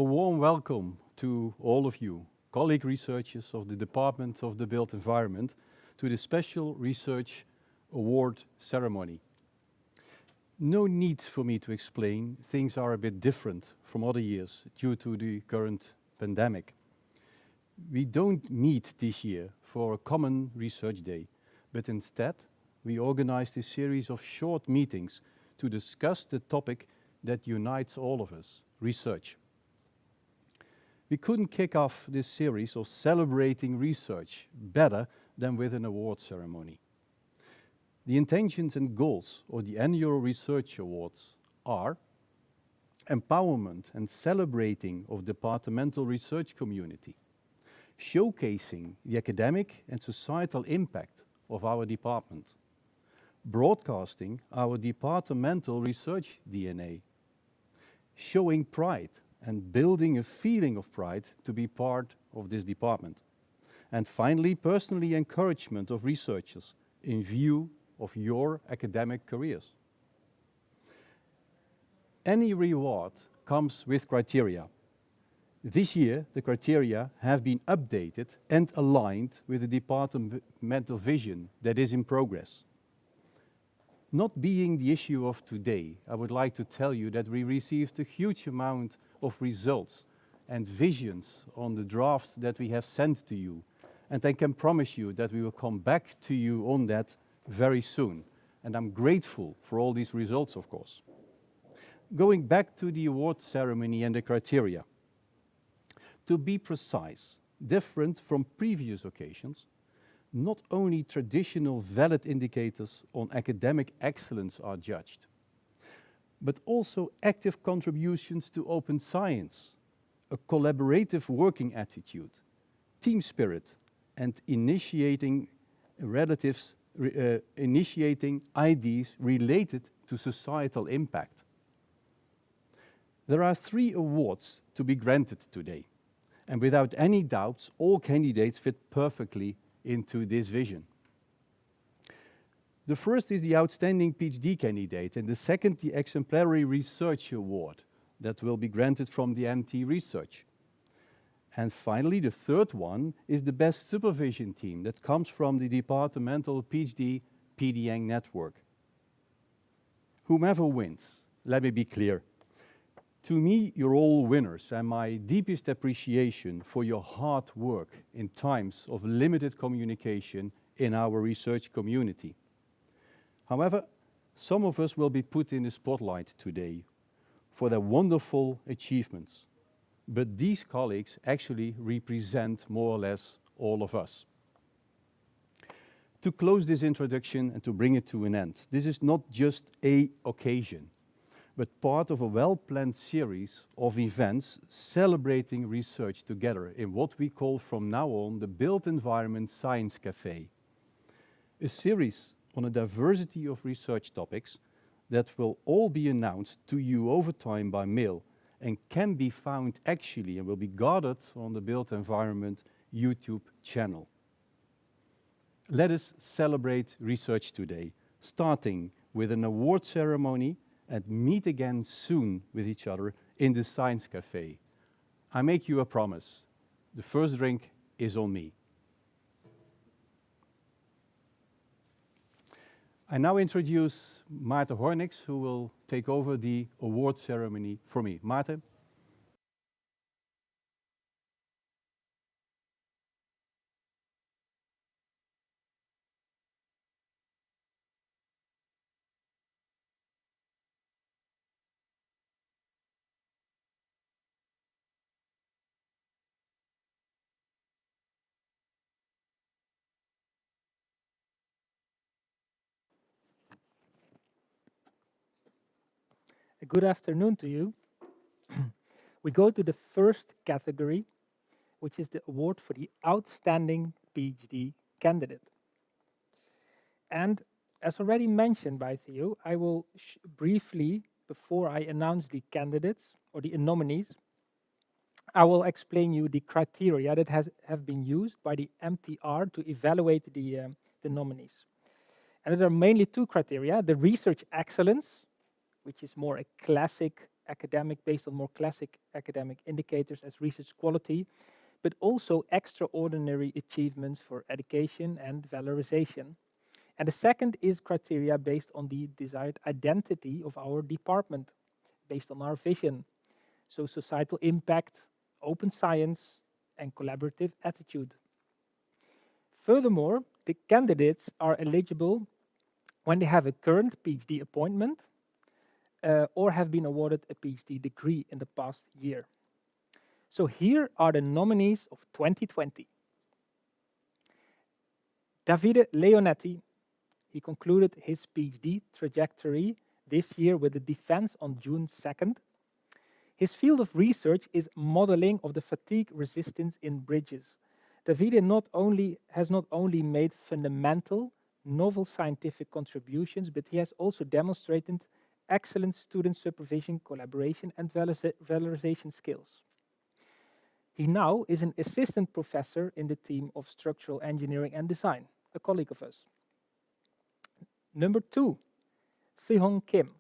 A warm welcome to all of you, colleague researchers of the Department of the Built Environment, to the Special Research Award ceremony. No need for me to explain, things are a bit different from other years due to the current pandemic. We don't meet this year for a common research day, but instead we organized a series of short meetings to discuss the topic that unites all of us, research. We couldn't kick off this series of celebrating research better than with an award ceremony. The intentions and goals of the annual research awards are empowerment and celebrating of departmental research community, showcasing the academic and societal impact of our department, broadcasting our departmental research DNA, showing pride and building a feeling of pride to be part of this department. And finally, personally encouragement of researchers in view of your academic careers. Any reward comes with criteria. This year, the criteria have been updated and aligned with the departmental vision that is in progress. Not being the issue of today, I would like to tell you that we received a huge amount of results and visions on the drafts that we have sent to you. And I can promise you that we will come back to you on that very soon. And I'm grateful for all these results, of course. Going back to the award ceremony and the criteria. To be precise, different from previous occasions, not only traditional valid indicators on academic excellence are judged, but also active contributions to open science, a collaborative working attitude, team spirit, and initiating ideas related to societal impact. There are 3 awards to be granted today, and without any doubts, all candidates fit perfectly into this vision. The first is the Outstanding PhD candidate, and the second, the Exemplary Research Award, that will be granted from the MT Research. And finally, the third one is the Best Supervision Team, that comes from the Departmental PhD PDN network. Whomever wins, let me be clear. To me, you're all winners, and my deepest appreciation for your hard work in times of limited communication in our research community. However, some of us will be put in the spotlight today for their wonderful achievements, but these colleagues actually represent more or less all of us. To close this introduction and to bring it to an end, this is not just an occasion, but part of a well-planned series of events celebrating research together in what we call from now on the Built Environment Science Café. A series on a diversity of research topics that will all be announced to you over time by mail and can be found actually and will be gathered on the Built Environment YouTube channel. Let us celebrate research today, starting with an award ceremony and meet again soon with each other in the Science Café. I make you a promise. The first drink is on me. I now introduce Maarten Hornix, who will take over the award ceremony for me. Maarten. Good afternoon to you. We go to the first category, which is the award for the Outstanding PhD candidate. And as already mentioned by Theo, I will briefly, before I announce the candidates or the nominees, I will explain you the criteria that have been used by the MTR to evaluate the nominees. And there are mainly 2 criteria: the research excellence, which is more a classic academic, based on more classic academic indicators as research quality, but also extraordinary achievements for education and valorization. And the second is criteria based on the desired identity of our department, based on our vision. So societal impact, open science, and collaborative attitude. Furthermore, the candidates are eligible when they have a current PhD appointment or have been awarded a PhD degree in the past year. So here are the nominees of 2020. Davide Leonetti, he concluded his PhD trajectory this year with a defense on June 2nd. His field of research is modeling of the fatigue resistance in bridges. Davide has not only made fundamental, novel scientific contributions, but he has also demonstrated excellent student supervision, collaboration, and valorization skills. He now is an assistant professor in the team of structural engineering and design, a colleague of us. Number 2, Sehong Kim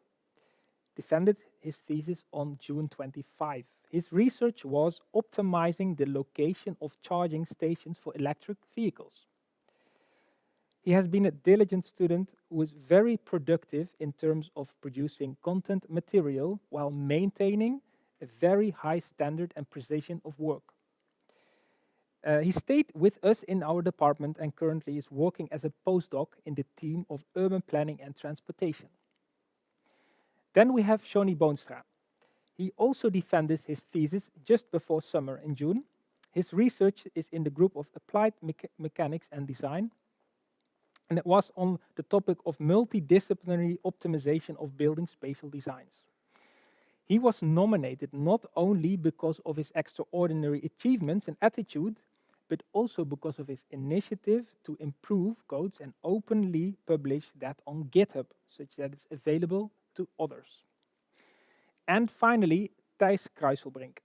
defended his thesis on June 25. His research was optimizing the location of charging stations for electric vehicles. He has been a diligent student who is very productive in terms of producing content material while maintaining a very high standard and precision of work. He stayed with us in our department and currently is working as a postdoc in the team of urban planning and transportation. Then we have Johnny Boonstra. He also defended his thesis just before summer in June. His research is in the group of applied mechanics and design, and it was on the topic of multidisciplinary optimization of building spatial designs. He was nominated not only because of his extraordinary achievements and attitude, but also because of his initiative to improve codes and openly publish that on GitHub, such that it's available to others. And finally, Thijs Kruiselbrink.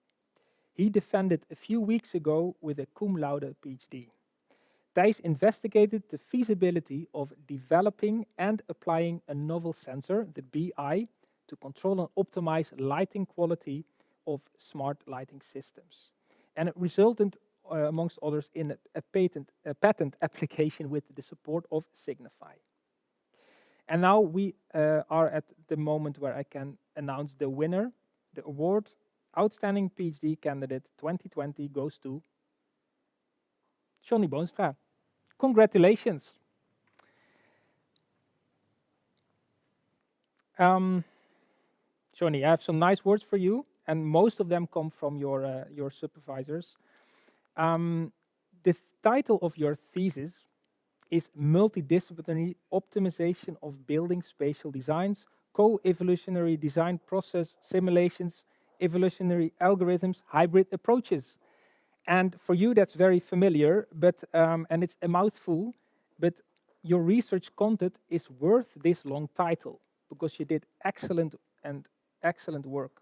He defended a few weeks ago with a cum laude PhD. Thijs investigated the feasibility of developing and applying a novel sensor, the BI, to control and optimize lighting quality of smart lighting systems. And it resulted, amongst others, in a patent application with the support of Signify. And now we are at the moment where I can announce the winner. The award, Outstanding PhD Candidate 2020, goes to Johnny Boonstra. Congratulations. Johnny, I have some nice words for you, and most of them come from your supervisors. The title of your thesis is Multidisciplinary Optimization of Building Spatial Designs, Co-Evolutionary Design Process Simulations, Evolutionary Algorithms, Hybrid Approaches. And for you, that's very familiar, but and it's a mouthful, but your research content is worth this long title because you did excellent work.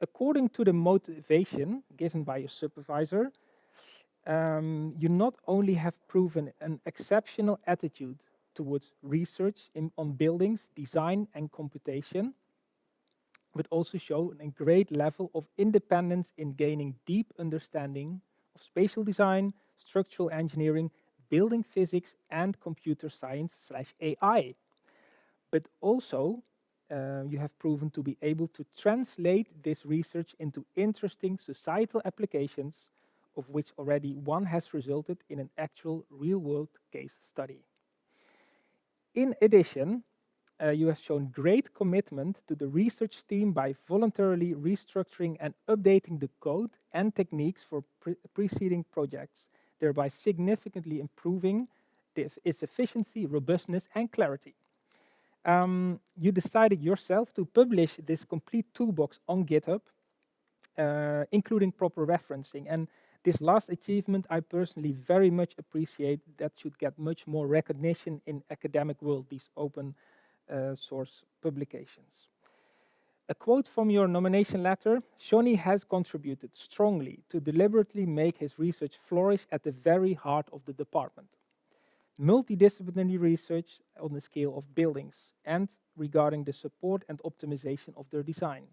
According to the motivation given by your supervisor, you not only have proven an exceptional attitude towards research on buildings, design, and computation, but also show a great level of independence in gaining deep understanding of spatial design, structural engineering, building physics, and computer science/AI. But also, you have proven to be able to translate this research into interesting societal applications, of which already one has resulted in an actual real-world case study. In addition, you have shown great commitment to the research team by voluntarily restructuring and updating the code and techniques for preceding projects, thereby significantly improving its efficiency, robustness, and clarity. You decided yourself to publish this complete toolbox on GitHub, including proper referencing. And this last achievement, I personally very much appreciate. That should get much more recognition in academic world, these open source publications. A quote from your nomination letter: Johnny has contributed strongly to deliberately make his research flourish at the very heart of the department. Multidisciplinary research on the scale of buildings and regarding the support and optimization of their design.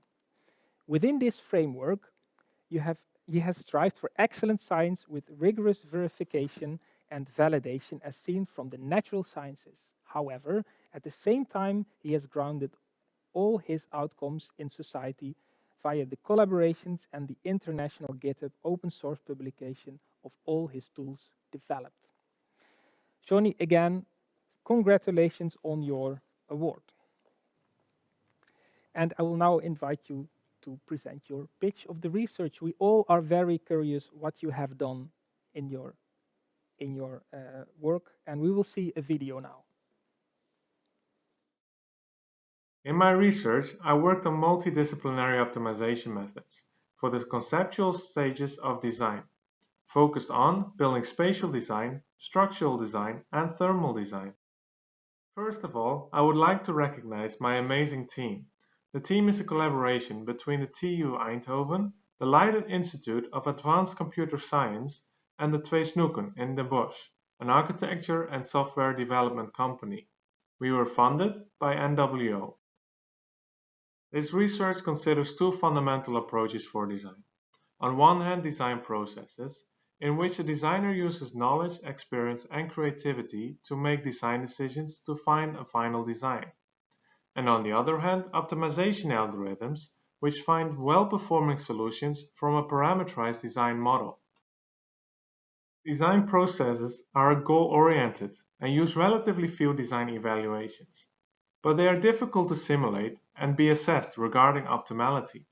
Within this framework, he has strived for excellent science with rigorous verification and validation as seen from the natural sciences. However, at the same time, he has grounded all his outcomes in society via the collaborations and the international GitHub open source publication of all his tools developed. Johnny, again, congratulations on your award. And I will now invite you to present your pitch of the research. We all are very curious what you have done in your work, and we will see a video now. In my research, I worked on multidisciplinary optimization methods for the conceptual stages of design, focused on building spatial design, structural design, and thermal design. First of all, I would like to recognize my amazing team. The team is a collaboration between the TU Eindhoven, the Leiden Institute of Advanced Computer Science, and the Twee Snoeken in Den Bosch, an architecture and software development company. We were funded by NWO. This research considers two fundamental approaches for design. On one hand, design processes, in which a designer uses knowledge, experience, and creativity to make design decisions to find a final design. And on the other hand, optimization algorithms, which find well-performing solutions from a parameterized design model. Design processes are goal-oriented and use relatively few design evaluations, but they are difficult to simulate and be assessed regarding optimality.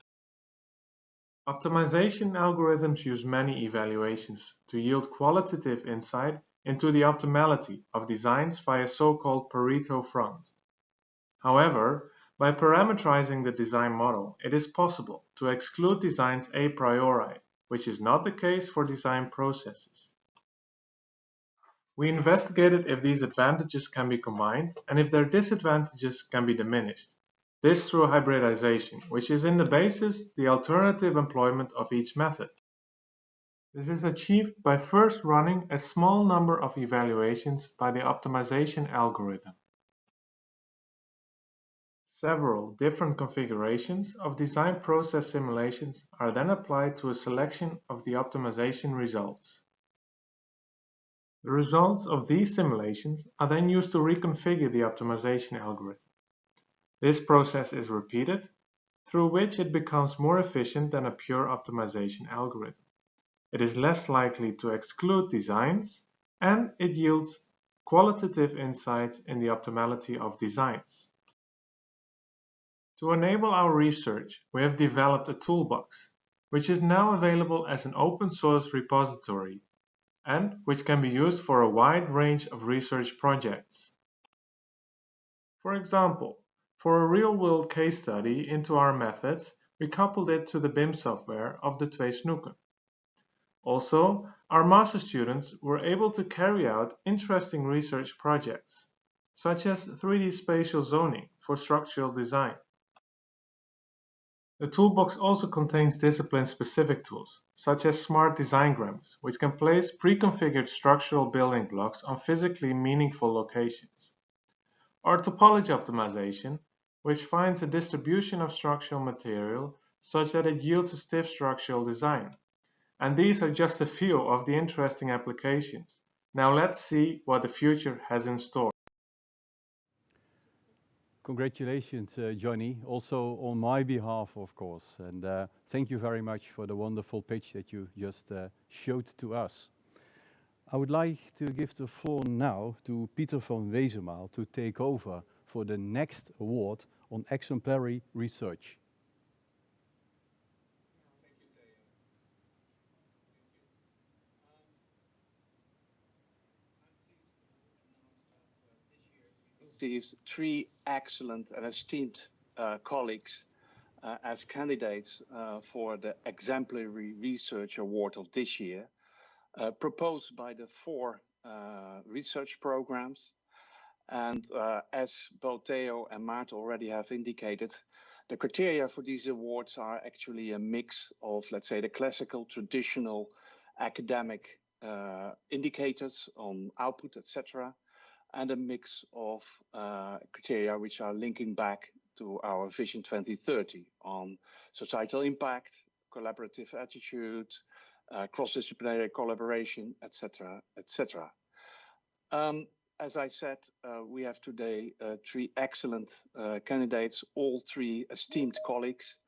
Optimization algorithms use many evaluations to yield qualitative insight into the optimality of designs via so-called Pareto front. However, by parameterizing the design model, it is possible to exclude designs a priori, which is not the case for design processes. We investigated if these advantages can be combined and if their disadvantages can be diminished. This through hybridization, which is in the basis the alternative employment of each method. This is achieved by first running a small number of evaluations by the optimization algorithm. Several different configurations of design process simulations are then applied to a selection of the optimization results. The results of these simulations are then used to reconfigure the optimization algorithm. This process is repeated, through which it becomes more efficient than a pure optimization algorithm. It is less likely to exclude designs, and it yields qualitative insights in the optimality of designs. To enable our research, we have developed a toolbox, which is now available as an open source repository, and which can be used for a wide range of research projects. For example, for a real-world case study into our methods, we coupled it to the BIM software of the Twee Snoeken. Also, our master students were able to carry out interesting research projects, such as 3D spatial zoning for structural design. The toolbox also contains discipline-specific tools, such as smart designgrams, which can place pre-configured structural building blocks on physically meaningful locations. Or topology optimization, which finds a distribution of structural material such that it yields a stiff structural design. And these are just a few of the interesting applications. Now let's see what the future has in store. Congratulations, Johnny, also on my behalf, of course. And thank you very much for the wonderful pitch that you just showed to us. I would like to give the floor now to Pieter van Wezenmaal to take over for the next award on exemplary research. Received three excellent and esteemed colleagues as candidates for the Exemplary Research Award of this year, proposed by the four research programs. And as both Theo and Maarten already have indicated, the criteria for these awards are actually a mix of, let's say, the classical, traditional academic indicators on output, etc., and a mix of criteria which are linking back to our Vision 2030 on societal impact, collaborative attitude, cross-disciplinary collaboration, etc., etc. As I said, we have today three excellent candidates, all three esteemed colleagues.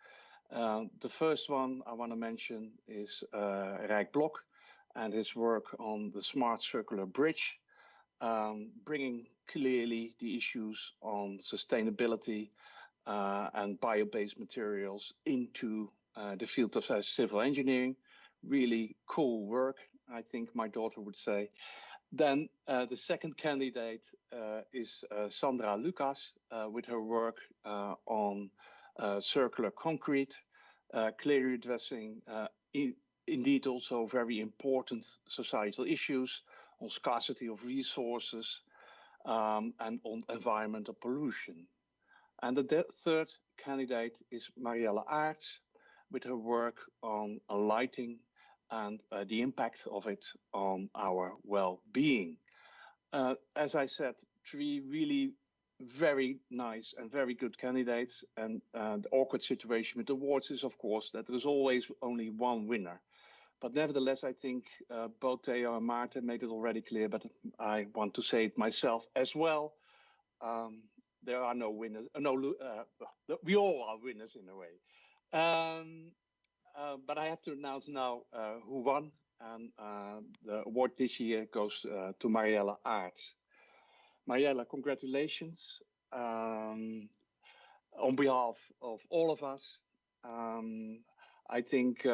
The first one I want to mention is Rijk Blok and his work on the Smart Circular Bridge, bringing clearly the issues on sustainability and bio-based materials into the field of civil engineering. Really cool work, I think my daughter would say. Then the second candidate is Sandra Lucas with her work on circular concrete, clearly addressing indeed also very important societal issues on scarcity of resources and on environmental pollution. And the third candidate is Marielle Aerts with her work on lighting and the impact of it on our well-being. As I said, three really very nice and very good candidates. And the awkward situation with awards is, of course, that there's always only one winner. But nevertheless, I think both Theo and Maarten made it already clear, but I want to say it myself as well. There are no winners. We all are winners in a way. But I have to announce now who won. And the award this year goes to Marielle Aerts. Marielle, congratulations. On behalf of all of us, I think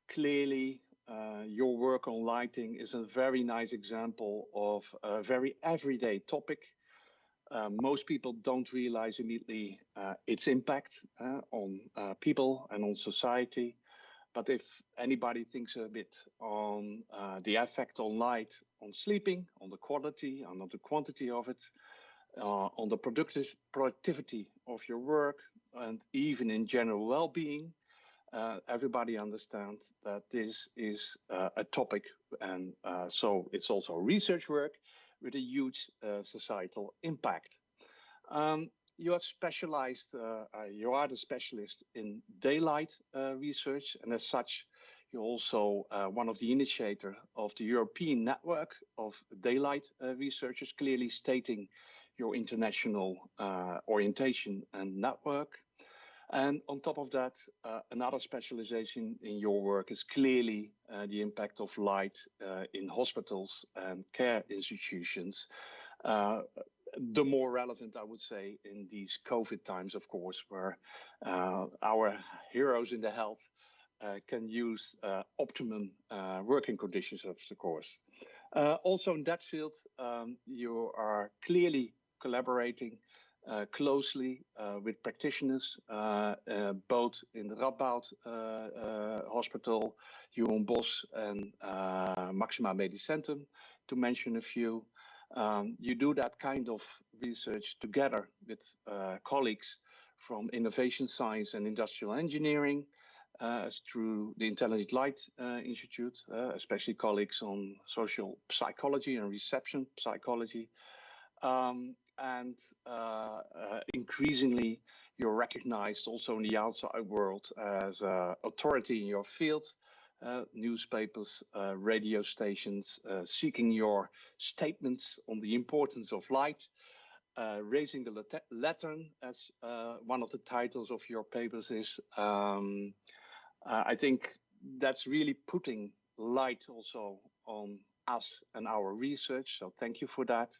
clearly your work on lighting is a very nice example of a very everyday topic. Most people don't realize immediately its impact on people and on society. But if anybody thinks a bit on the effect on light, on sleeping, on the quality and on the quantity of it, on the productivity of your work, and even in general well-being, everybody understands that this is a topic, and so it's also research work with a huge societal impact. You have specialized, you are the specialist in daylight research, and as such, you're also one of the initiators of the European network of daylight researchers, clearly stating your international orientation and network. And on top of that, another specialization in your work is clearly the impact of light in hospitals and care institutions. The more relevant, I would say, in these COVID times, of course, where our heroes in the health can use optimum working conditions, of course. Also in that field, you are clearly collaborating closely with practitioners, both in the Radboud Hospital, Huon Bosch, and Maxima Medisch Centrum, to mention a few. You do that kind of research together with colleagues from innovation science and industrial engineering through the Intelligent Light Institute, especially colleagues on social psychology and reception psychology. And increasingly, you're recognized also in the outside world as an authority in your field. Newspapers, radio stations, seeking your statements on the importance of light, raising the lantern, as one of the titles of your papers is. I think that's really putting light also on us and our research, so thank you for that.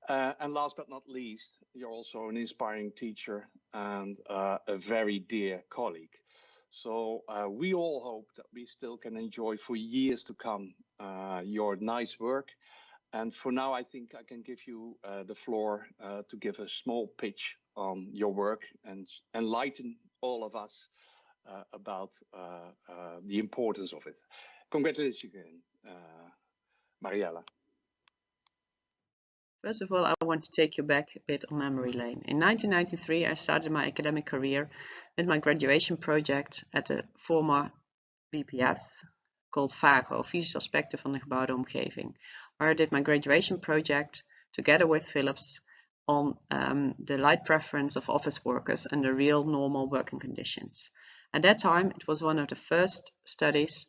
And last but not least, you're also an inspiring teacher and a very dear colleague. So we all hope that we still can enjoy for years to come your nice work. And for now, I think I can give you the floor to give a small pitch on your work and enlighten all of us about the importance of it. Congratulations again, Marielle. First of all, I want to take you back a bit on memory lane. In 1993, I started my academic career with my graduation project at the former BPS, called VAGO, Fysisch Aspecten van de Gebouwde Omgeving, where I did my graduation project together with Philips on the light preference of office workers under real normal working conditions. At that time, it was one of the first studies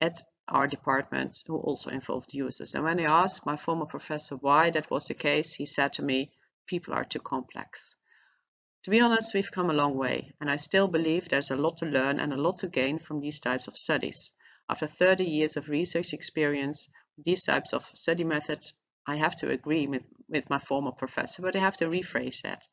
at our department who also involved users. And when I asked my former professor why that was the case, he said to me, people are too complex. To be honest, we've come a long way, and I still believe there's a lot to learn and a lot to gain from these types of studies. After 30 years of research experience with these types of study methods, I have to agree with my former professor, but I have to rephrase that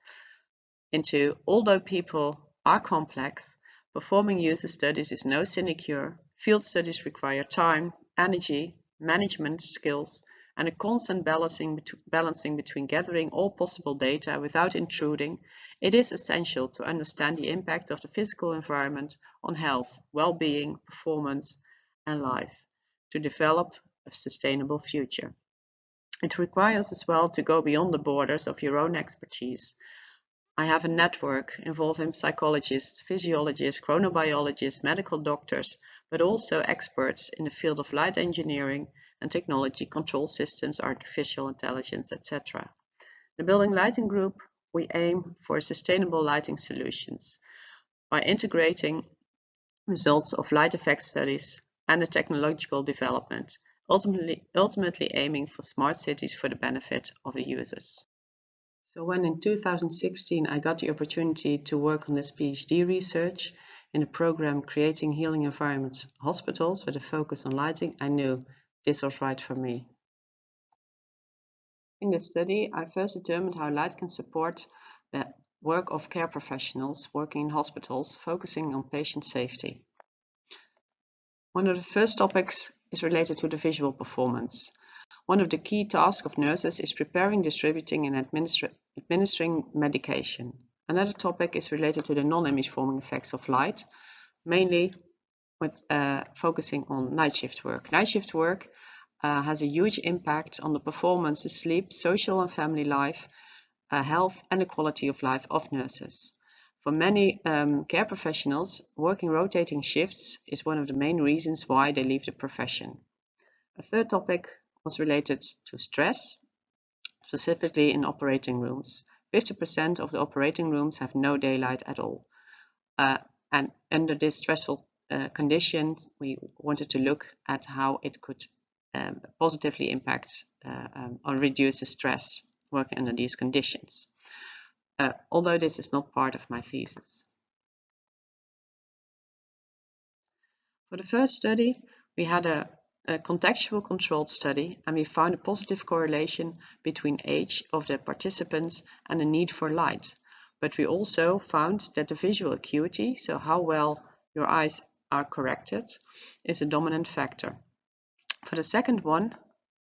into, although people are complex, performing user studies is no sinecure. Field studies require time, energy, management skills, and a constant balancing between gathering all possible data without intruding. It is essential to understand the impact of the physical environment on health, well-being, performance, and life to develop a sustainable future. It requires as well to go beyond the borders of your own expertise. I have a network involving psychologists, physiologists, chronobiologists, medical doctors, but also experts in the field of light engineering and technology, control systems, artificial intelligence, etc. The Building Lighting Group, we aim for sustainable lighting solutions by integrating results of light effect studies and the technological development, ultimately aiming for smart cities for the benefit of the users. So when in 2016 I got the opportunity to work on this PhD research in the program Creating Healing Environments Hospitals with a focus on lighting, I knew this was right for me. In this study, I first determined how light can support the work of care professionals working in hospitals, focusing on patient safety. One of the first topics is related to the visual performance. One of the key tasks of nurses is preparing, distributing, and administering medication. Another topic is related to the non-image forming effects of light, mainly with focusing on night shift work. Night shift work has a huge impact on the performance, the sleep, social and family life, health, and the quality of life of nurses. For many care professionals, working rotating shifts is one of the main reasons why they leave the profession. A third topic was related to stress, specifically in operating rooms. 50% of the operating rooms have no daylight at all. And under this stressful condition, we wanted to look at how it could positively impact or reduce the stress working under these conditions. Although this is not part of my thesis. For the first study, we had a contextual controlled study, and we found a positive correlation between age of the participants and the need for light. But we also found that the visual acuity, so how well your eyes are corrected, is a dominant factor. For the second one,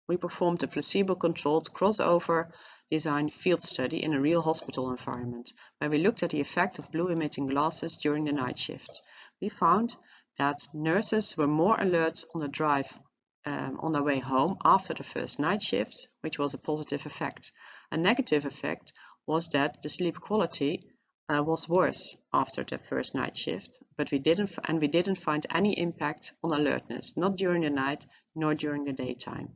we performed a placebo-controlled crossover design field study in a real hospital environment, where we looked at the effect of blue-emitting glasses during the night shift. We found that nurses were more alert on the drive on their way home after the first night shift, which was a positive effect. A negative effect was that the sleep quality was worse after the first night shift, but we didn't find any impact on alertness, not during the night nor during the daytime.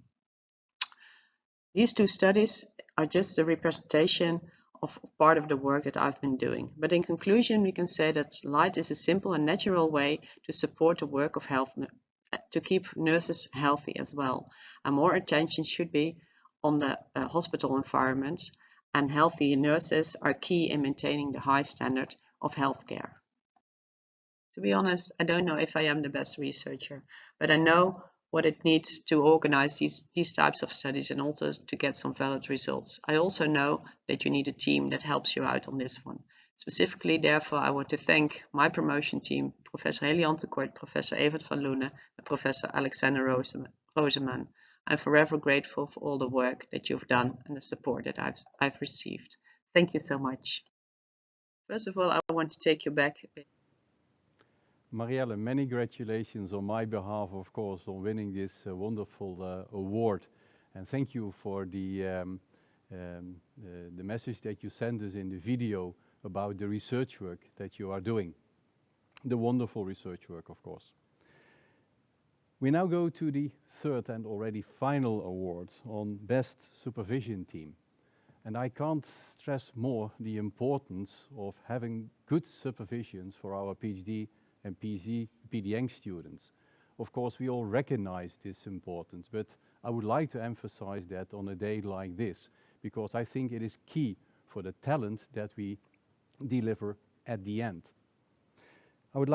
These two studies are just a representation of part of the work that I've been doing. But in conclusion, we can say that light is a simple and natural way to support the work of health, to keep nurses healthy as well. And more attention should be on the hospital environment, and healthy nurses are key in maintaining the high standard of healthcare. To be honest, I don't know if I am the best researcher, but I know what it needs to organize these types of studies and also to get some valid results. I also know that you need a team that helps you out on this one. Specifically, therefore, I want to thank my promotion team, Professor Helian Tekort, Professor Evert van Loenen, and Professor Alexander Roseman. I'm forever grateful for all the work that you've done and the support that I've received. Thank you so much. First of all, I want to take you back a bit. Marielle, many congratulations on my behalf, of course, on winning this wonderful award. And thank you for the message that you sent us in the video about the research work that you are doing. The wonderful research work, of course. We now go to the third and already final award on Best Supervision Team. And I can't stress more the importance of having good supervisions for our PhD and PDN students. Of course, we all recognize this importance, but I would like to emphasize that on a day like this, because I think it is key for the talent that we deliver at the end. I would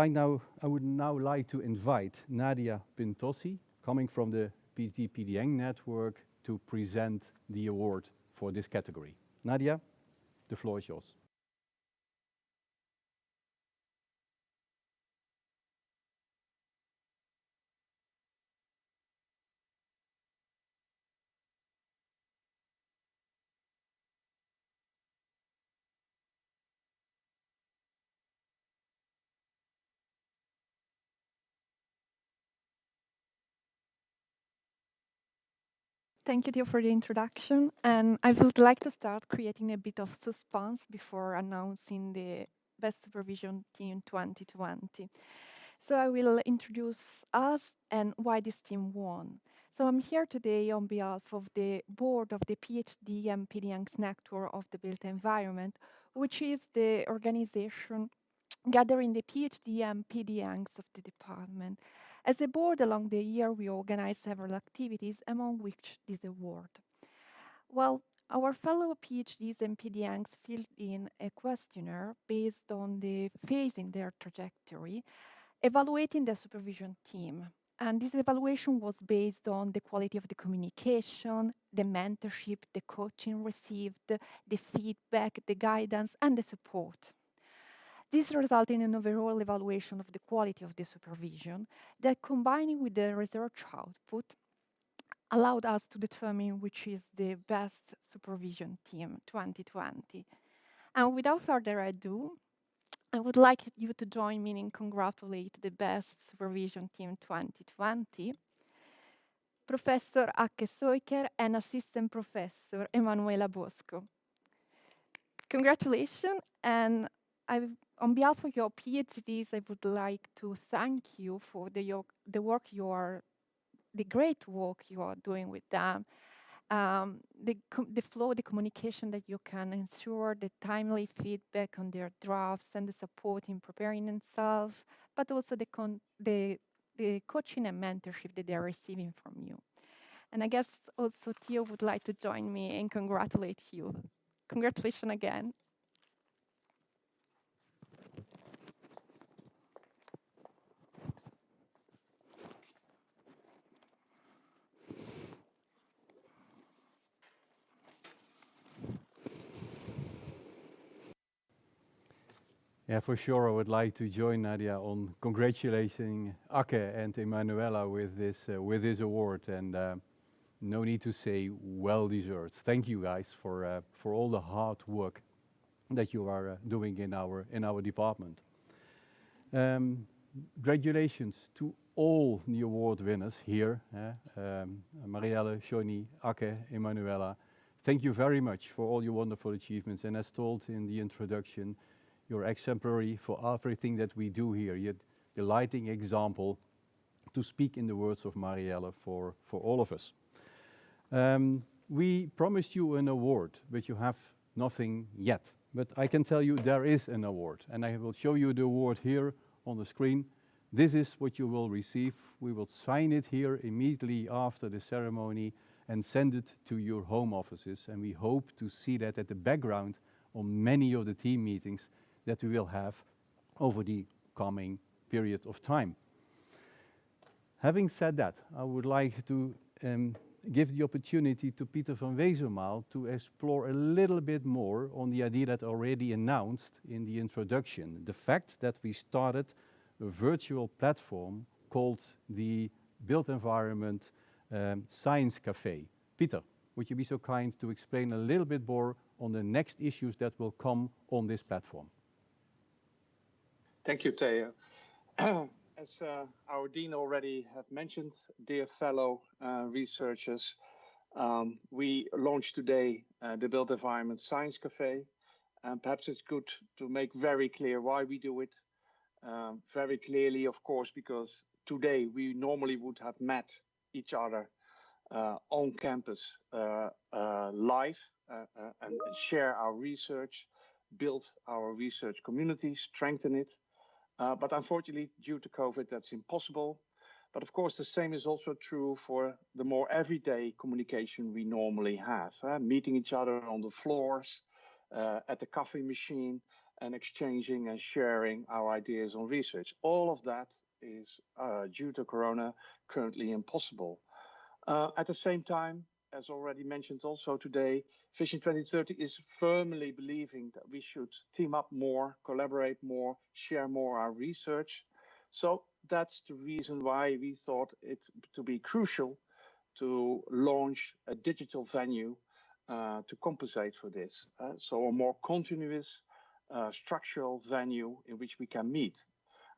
now like to invite Nadia Pintossi, coming from the PhD PDN network, to present the award for this category. Nadia, the floor is yours. Thank you, Theo, for the introduction. And I would like to start creating a bit of suspense before announcing the Best Supervision Team 2020. So I will introduce us and why this team won. So I'm here today on behalf of the board of the PhD and PDN's network of the built environment, which is the organization gathering the PhD and PDNs of the department. As a board, along the year, we organized several activities, among which this award. Well, our fellow PhDs and PDNs filled in a questionnaire based on the phase in their trajectory, evaluating the supervision team. And this evaluation was based on the quality of the communication, the mentorship, the coaching received, the feedback, the guidance, and the support. This resulted in an overall evaluation of the quality of the supervision that, combining with the research output, allowed us to determine which is the best supervision team 2020. And without further ado, I would like you to join me in congratulate the best supervision team 2020, Professor Ake Soiker and Assistant Professor Emanuela Bosco. Congratulations, and on behalf of your PhDs, I would like to thank you for the great work you are doing with them. The flow, the communication that you can ensure, the timely feedback on their drafts and the support in preparing themselves, but also the coaching and mentorship that they're receiving from you. And I guess also Theo would like to join me and congratulate you. Congratulations again. Yeah, for sure, I would like to join Nadia on congratulating Ake and Emanuela with this award, and no need to say, well deserved. Thank you guys for all the hard work that you are doing in our department. Congratulations to all the award winners here, Marielle, Johnny, Ake, Emanuela. Thank you very much for all your wonderful achievements, and as told in the introduction, you're exemplary for everything that we do here. You're the lighting example, to speak in the words of Marielle, for all of us. We promised you an award, but you have nothing yet. But I can tell you there is an award, and I will show you the award here on the screen. This is what you will receive. We will sign it here immediately after the ceremony and send it to your home offices, and we hope to see that at the background on many of the team meetings that we will have over the coming period of time. Having said that, I would like to give the opportunity to Peter van Wezenmaal to explore a little bit more on the idea that already announced in the introduction, the fact that we started a virtual platform called the Built Environment Science Cafe. Peter, would you be so kind to explain a little bit more on the next issues that will come on this platform? Thank you, Theo. As our dean already have mentioned, dear fellow researchers, we launched today the Built Environment Science Cafe. Perhaps it's good to make very clear why we do it. Very clearly, of course, because today we normally would have met each other on campus live and share our research, build our research community, strengthen it. But unfortunately, due to COVID, that's impossible. But of course, the same is also true for the more everyday communication we normally have, meeting each other on the floors, at the coffee machine, and exchanging and sharing our ideas on research. All of that is, due to Corona, currently impossible. At the same time, as already mentioned also today, Vision 2030 is firmly believing that we should team up more, collaborate more, share more our research. So that's the reason why we thought it to be crucial to launch a digital venue to compensate for this. So a more continuous structural venue in which we can meet.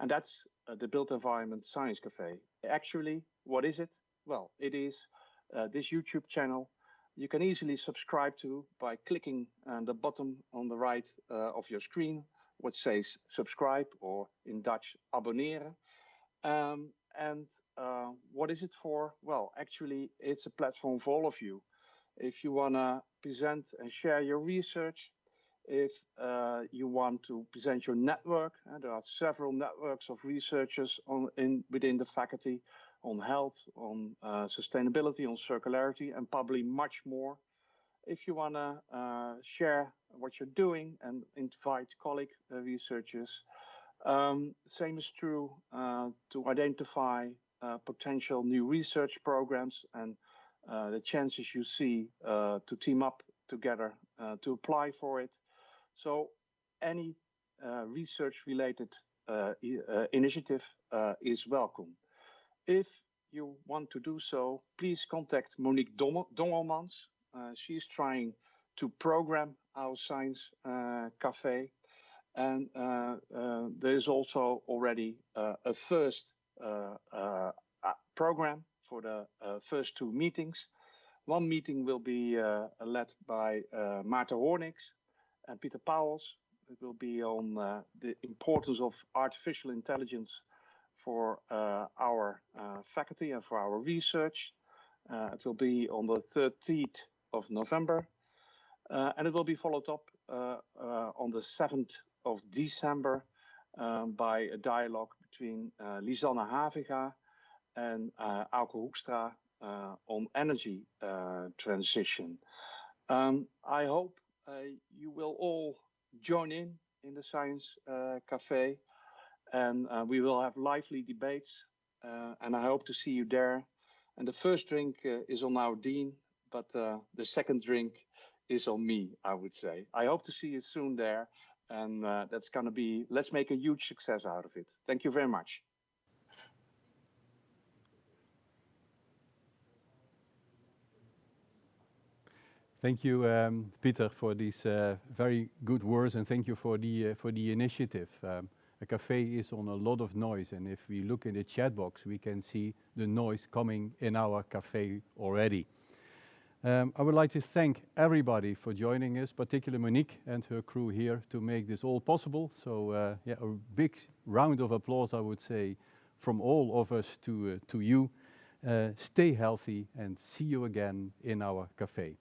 And that's the Built Environment Science Cafe. Actually, what is it? Well, it is this YouTube channel you can easily subscribe to by clicking the button on the right of your screen, which says subscribe, or in Dutch, abonneren. And what is it for? Well, actually, it's a platform for all of you. If you want to present and share your research, if you want to present your network, there are several networks of researchers within the faculty on health, on sustainability, on circularity, and probably much more. If you want to share what you're doing and invite colleague researchers, same is true to identify potential new research programs and the chances you see to team up together to apply for it. So any research-related initiative is welcome. If you want to do so, please contact Monique Dongelmans. She's trying to program our science cafe. And there is also already a first program for the first two meetings. One meeting will be led by Maarten Hoorniks and Peter Pauwels. It will be on the importance of artificial intelligence for our faculty and for our research. It will be on the 13th of November. And it will be followed up on the 7th of December by a dialogue between Lisanne Haviga and Auke Hoekstra on energy transition. I hope you will all join in the Science Cafe, and we will have lively debates, and I hope to see you there. And the first drink is on our dean, but the second drink is on me, I would say. I hope to see you soon there, and that's going to be, let's make a huge success out of it. Thank you very much. Thank you, Peter, for these very good words, and thank you for the initiative. A cafe is on a lot of noise, and if we look in the chat box, we can see the noise coming in our cafe already. I would like to thank everybody for joining us, particularly Monique and her crew here to make this all possible. So yeah, a big round of applause, I would say, from all of us to you. Stay healthy and see you again in our cafe.